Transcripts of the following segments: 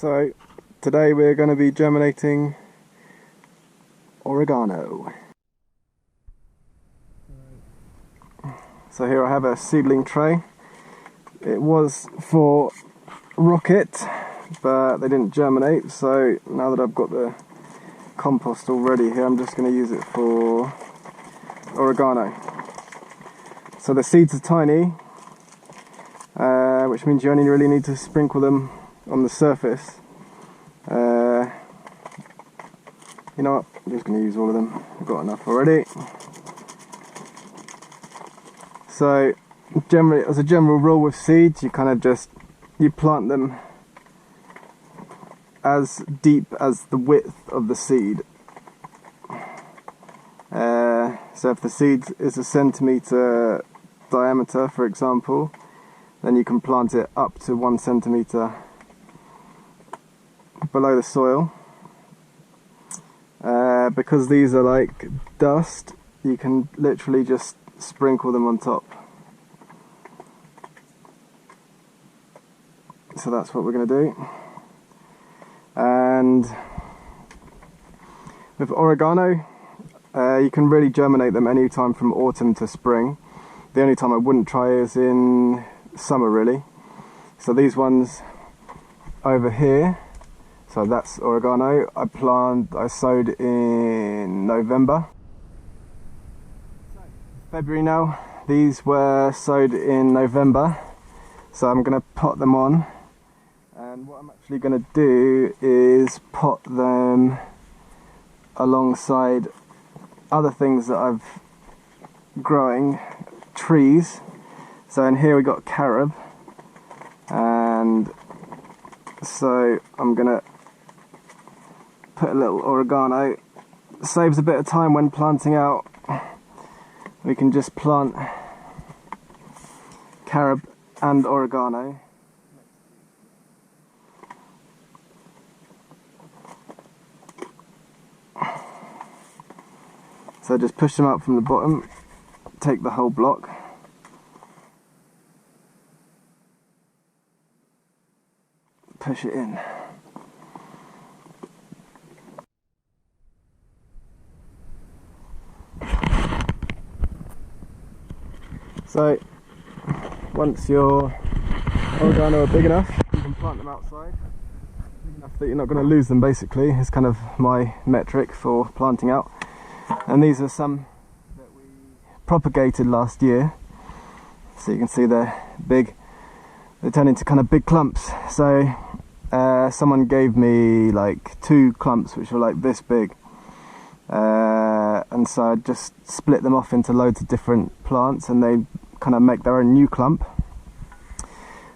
So today we're going to be germinating oregano. So here I have a seedling tray. It was for rocket, but they didn't germinate, so now that I've got the compost all ready here, I'm just going to use it for oregano. So the seeds are tiny, which means you only really need to sprinkle them on the surface. You know what, I'm just going to use all of them, I've got enough already. So generally, as a general rule with seeds, you kind of you plant them as deep as the width of the seed. So if the seed is a centimetre diameter, for example, then you can plant it up to 1 centimetre below the soil. Because these are like dust, you can literally just sprinkle them on top. So that's what we're going to do. And with oregano, you can really germinate them any time from autumn to spring. The only time I wouldn't try is in summer, really. So these ones over here, so that's oregano, I sowed in November. February now, these were sowed in November, so I'm going to pot them on, and what I'm actually going to do is pot them alongside other things that I've growing, trees. So in here we got carob, and so I'm going to put a little oregano. It saves a bit of time when planting out. We can just plant carob and oregano. So just push them out from the bottom, take the whole block. Push it in. So once your oregano are big enough, you can plant them outside. Big enough that you're not going to lose them, basically. It's kind of my metric for planting out. And these are some that we propagated last year. So you can see they're big. They turn into kind of big clumps. So someone gave me like 2 clumps which were like this big. And so I just split them off into loads of different plants, and they kind of make their own new clump.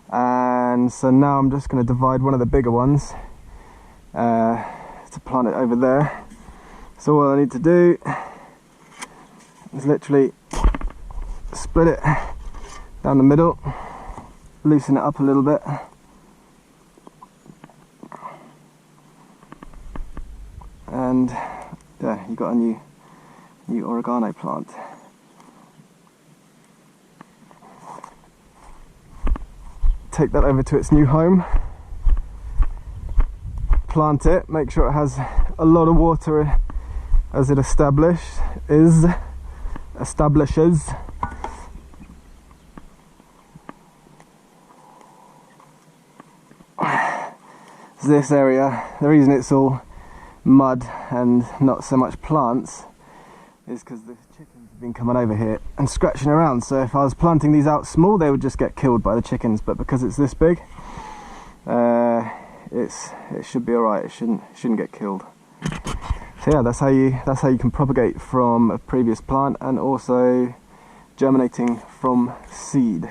And so now I'm just going to divide one of the bigger ones to plant it over there. So all I need to do is literally split it down the middle, loosen it up a little bit, and yeah, you've got a new oregano plant. Take that over to its new home, plant it, make sure it has a lot of water as it establishes. This area, the reason it's all mud and not so much plants is because the chickens have been coming over here and scratching around. So if I was planting these out small, they would just get killed by the chickens, but because it's this big, it should be alright. It shouldn't get killed. So yeah, that's how you can propagate from a previous plant, and also germinating from seed.